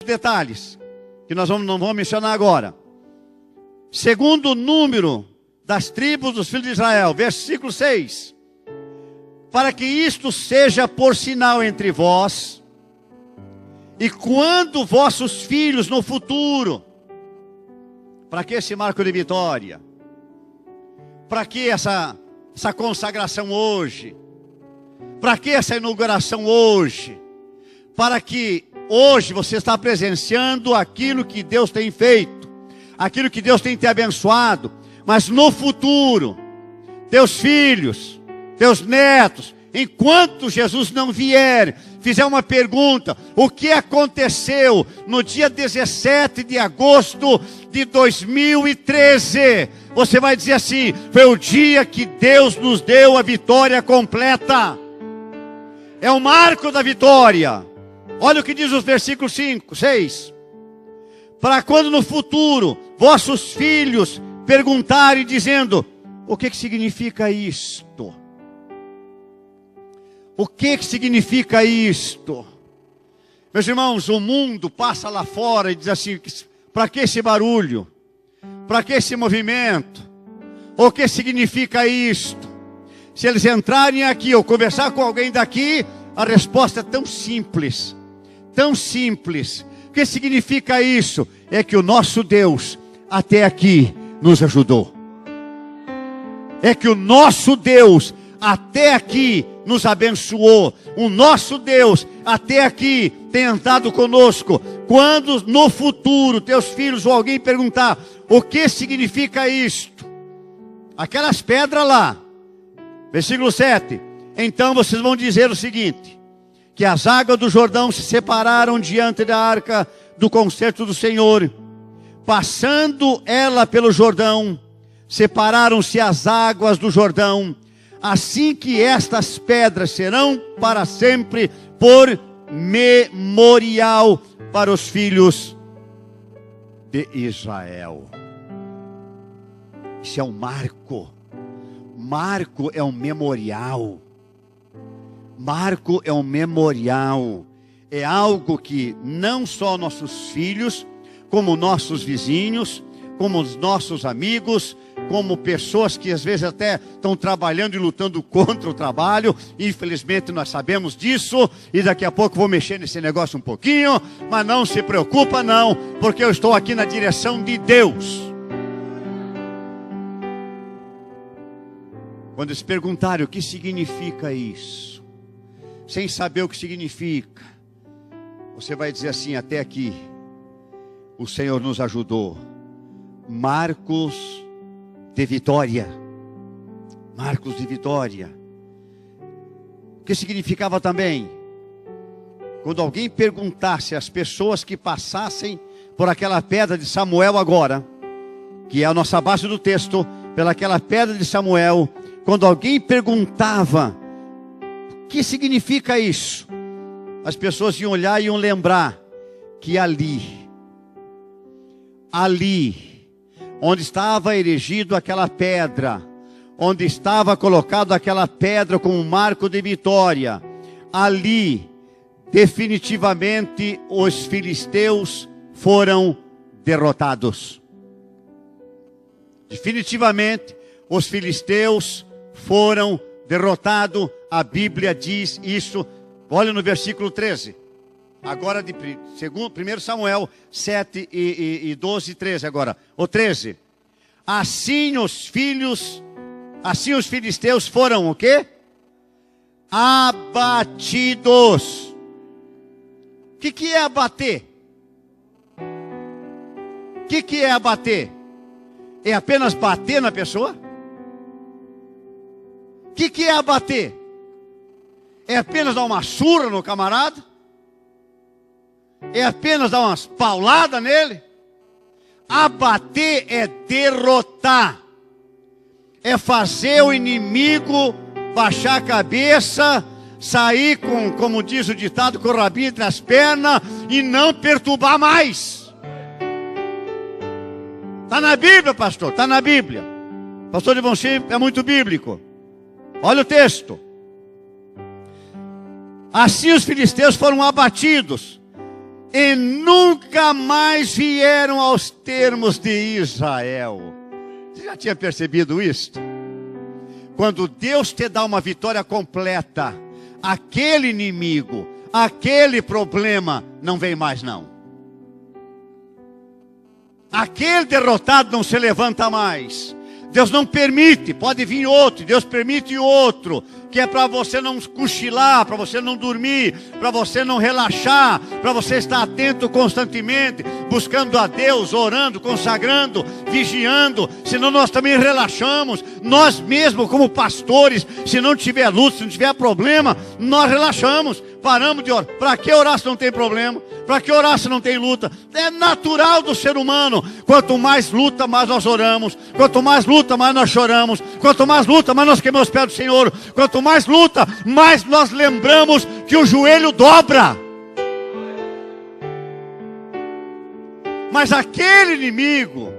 detalhes, que nós não vamos mencionar agora. Segundo o número das tribos dos filhos de Israel, versículo 6. Para que isto seja por sinal entre vós, e quando vossos filhos no futuro. Para que esse marco de vitória? Para que essa consagração hoje? Para que essa inauguração hoje? Para que hoje você está presenciando aquilo que Deus tem feito, aquilo que Deus tem te abençoado, mas no futuro, teus filhos, teus netos, enquanto Jesus não vier, fizer uma pergunta: o que aconteceu no dia 17 de agosto de 2013? Você vai dizer assim: foi o dia que Deus nos deu a vitória completa. É o marco da vitória. Olha o que diz os versículos 5, 6. Para quando no futuro vossos filhos perguntarem dizendo: o que significa isto? O que significa isto? Meus irmãos, o mundo passa lá fora e diz assim: para que esse barulho? Para que esse movimento? O que significa isto? Se eles entrarem aqui ou conversar com alguém daqui, a resposta é tão simples. Tão simples. O que significa isso? É que o nosso Deus até aqui nos ajudou. É que o nosso Deus até aqui nos abençoou. O nosso Deus até aqui tem andado conosco. Quando no futuro teus filhos ou alguém perguntar: o que significa isto? Aquelas pedras lá, versículo 7. Então vocês vão dizer o seguinte: que as águas do Jordão se separaram diante da arca do concerto do Senhor. Passando ela pelo Jordão, separaram-se as águas do Jordão. Assim que estas pedras serão para sempre por memorial para os filhos de Israel. Isso é um marco. Marco é um memorial. Marco é um memorial. É algo que não só nossos filhos, como nossos vizinhos, como os nossos amigos, como pessoas que às vezes até estão trabalhando e lutando contra o trabalho. Infelizmente nós sabemos disso, e daqui a pouco vou mexer nesse negócio um pouquinho, mas não se preocupa não, porque eu estou aqui na direção de Deus. Quando eles perguntarem o que significa isso, sem saber o que significa, você vai dizer assim: até aqui o Senhor nos ajudou. Marcos de vitória. Marcos de vitória. O que significava também? Quando alguém perguntasse às pessoas que passassem por aquela pedra de Samuel agora, que é a nossa base do texto, pelaquela pedra de Samuel, quando alguém perguntava: o que significa isso? As pessoas iam olhar e iam lembrar que ali, onde estava erigido aquela pedra, onde estava colocado aquela pedra como um marco de vitória, ali, definitivamente, os filisteus foram derrotados. Definitivamente, os filisteus foram derrotados. A Bíblia diz isso. Olha no versículo 13. Agora de 1 Samuel 7 e 12 e 13 agora. O 13. Assim os filisteus foram o quê? Abatidos. O que é abater? O que é abater? É apenas bater na pessoa? O que é abater? É apenas dar uma surra no camarada? É apenas dar umas pauladas nele? Abater é derrotar. É fazer o inimigo baixar a cabeça, sair com, como diz o ditado, com o rabinho entre as pernas e não perturbar mais. Está na Bíblia, pastor, está na Bíblia. Pastor Ivonchi é muito bíblico. Olha o texto. Assim os filisteus foram abatidos. e nunca mais vieram aos termos de Israel. Você já tinha percebido isso? Quando Deus te dá uma vitória completa, aquele inimigo, aquele problema não vem mais não. Aquele derrotado não se levanta mais. Deus não permite, pode vir outro, Deus permite outro, que é para você não cochilar, para você não dormir, para você não relaxar, para você estar atento constantemente, buscando a Deus, orando, consagrando, vigiando, senão nós também relaxamos, nós mesmos como pastores, se não tiver luta, se não tiver problema, nós relaxamos, paramos de orar. Para que orar se não tem problema? Para que orar se não tem luta? É natural do ser humano. Quanto mais luta, mais nós oramos. Quanto mais luta, mais nós choramos. Quanto mais luta, mais nós queimamos os pés do Senhor. Quanto mais luta, mais nós lembramos que o joelho dobra. Mas aquele inimigo,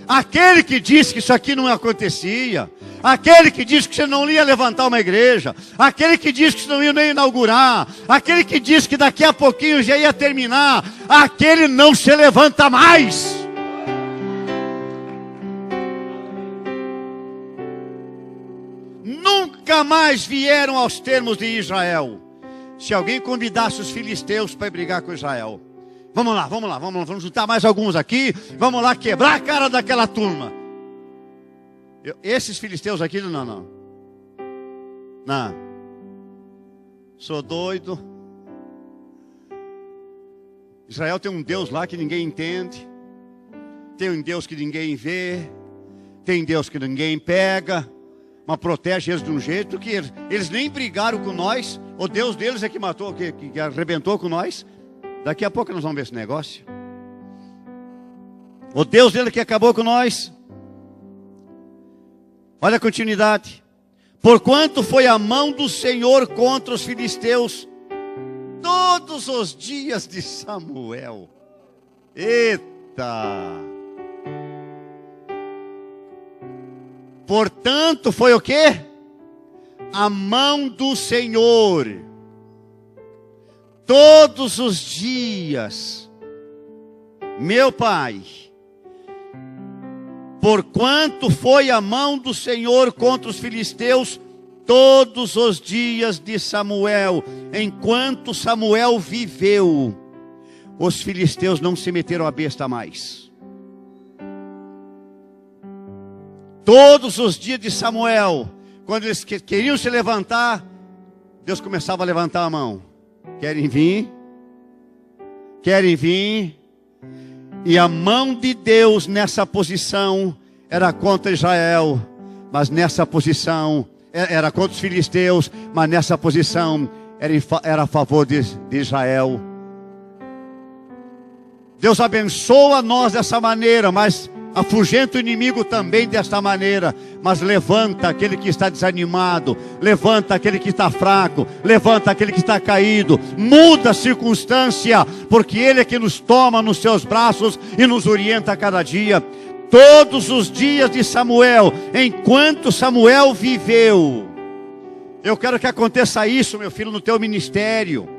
aquele que disse que isso aqui não acontecia, aquele que disse que você não ia levantar uma igreja, aquele que disse que você não ia nem inaugurar, aquele que disse que daqui a pouquinho já ia terminar, aquele não se levanta mais. Nunca mais vieram aos termos de Israel. Se alguém convidasse os filisteus para brigar com Israel, vamos lá, vamos juntar mais alguns aqui, vamos lá quebrar a cara daquela turma. Esses filisteus aqui, não. Sou doido. Israel tem um Deus lá que ninguém entende. Tem um Deus que ninguém vê. Tem Deus que ninguém pega. Mas protege eles de um jeito que eles nem brigaram com nós. O Deus deles é que matou, que arrebentou com nós. Daqui a pouco nós vamos ver esse negócio. O Deus dele que acabou com nós. Olha a continuidade. Porquanto foi a mão do Senhor contra os filisteus todos os dias de Samuel. Eita! Portanto foi o quê? A mão do Senhor todos os dias. Meu Pai, porquanto foi a mão do Senhor contra os filisteus todos os dias de Samuel, enquanto Samuel viveu, os filisteus não se meteram a besta mais. Todos os dias de Samuel, quando eles queriam se levantar, Deus começava a levantar a mão. Querem vir? Querem vir? E a mão de Deus nessa posição era contra Israel, mas nessa posição era contra os filisteus, mas nessa posição era a favor de Israel. Deus abençoa nós dessa maneira, mas afugenta o inimigo também desta maneira. Mas levanta aquele que está desanimado, levanta aquele que está fraco, levanta aquele que está caído, muda a circunstância, porque Ele é que nos toma nos seus braços e nos orienta a cada dia. Todos os dias de Samuel, enquanto Samuel viveu. Eu quero que aconteça isso, meu filho, no teu ministério.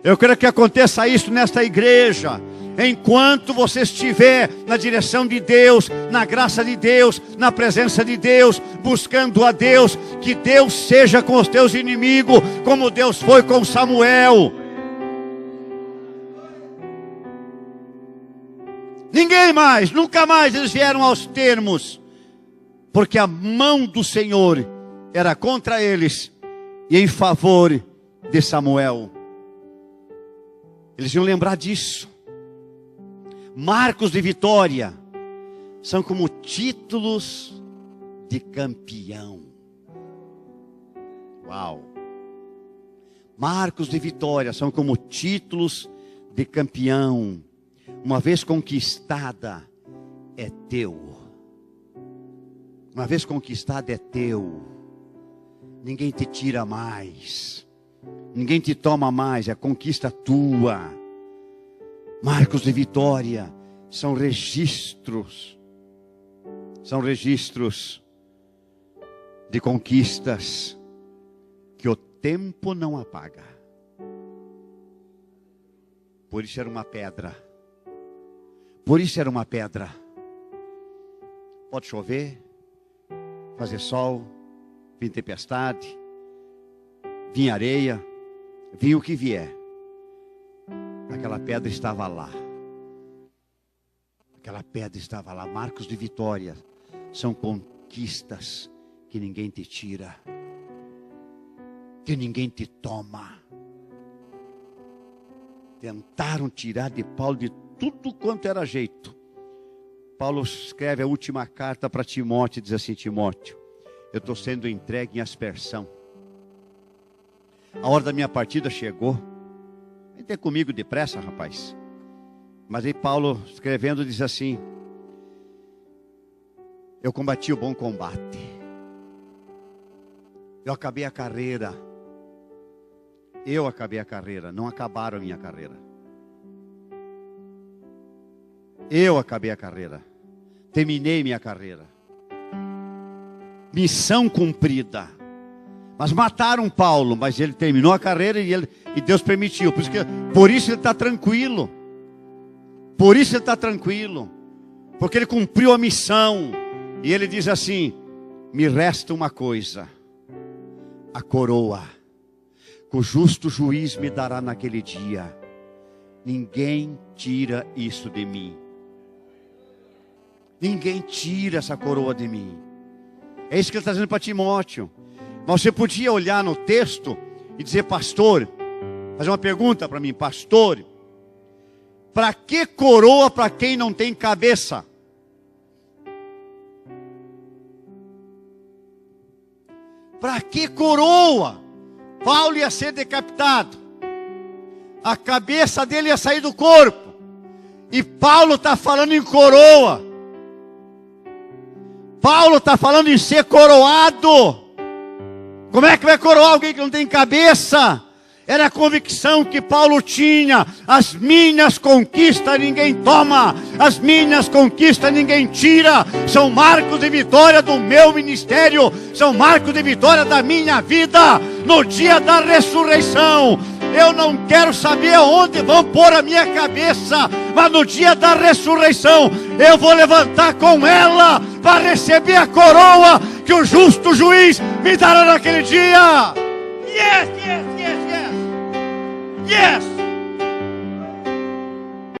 Eu quero que aconteça isso nesta igreja. Enquanto você estiver na direção de Deus, na graça de Deus, na presença de Deus, buscando a Deus, que Deus seja com os teus inimigos, como Deus foi com Samuel. Ninguém mais, nunca mais eles vieram aos termos, porque a mão do Senhor era contra eles e em favor de Samuel. Eles iam lembrar disso. Marcos de vitória são como títulos de campeão. Uau! Marcos de vitória são como títulos de campeão. Uma vez conquistada, é teu. Uma vez conquistada, é teu. Ninguém te tira mais. Ninguém te toma mais. É conquista tua. Marcos de vitória são registros. São registros de conquistas que o tempo não apaga. Por isso era uma pedra. Por isso era uma pedra. Pode chover, fazer sol, vir tempestade, vir areia, vir o que vier. Aquela pedra estava lá. Aquela pedra estava lá. Marcos de vitória. São conquistas que ninguém te tira, que ninguém te toma. Tentaram tirar de Paulo de tudo quanto era jeito. Paulo escreve a última carta para Timóteo, diz assim: Timóteo, eu estou sendo entregue em aspersão. A hora da minha partida chegou. Vem ter comigo depressa, rapaz. Mas aí Paulo escrevendo diz assim: eu combati o bom combate. Eu acabei a carreira. Eu acabei a carreira, não acabaram a minha carreira. Eu acabei a carreira. Terminei minha carreira. Missão cumprida. Mas mataram Paulo, mas ele terminou a carreira e Deus permitiu. Por isso ele está tranquilo. Por isso ele está tranquilo. Porque ele cumpriu a missão. E ele diz assim: me resta uma coisa, a coroa, que o justo juiz me dará naquele dia. Ninguém tira isso de mim. Ninguém tira essa coroa de mim. É isso que ele está dizendo para Timóteo. Mas você podia olhar no texto e dizer: pastor, fazer uma pergunta para mim: pastor, para que coroa para quem não tem cabeça? Para que coroa? Paulo ia ser decapitado, a cabeça dele ia sair do corpo, e Paulo está falando em coroa. Paulo está falando em ser coroado. Como é que vai coroar alguém que não tem cabeça? Era a convicção que Paulo tinha: as minhas conquistas ninguém toma, as minhas conquistas ninguém tira, são marcos de vitória do meu ministério, são marcos de vitória da minha vida. No dia da ressurreição, eu não quero saber aonde vão pôr a minha cabeça, mas no dia da ressurreição, eu vou levantar com ela para receber a coroa que o justo juiz me dará naquele dia. Yes, yes, yes, yes. Yes!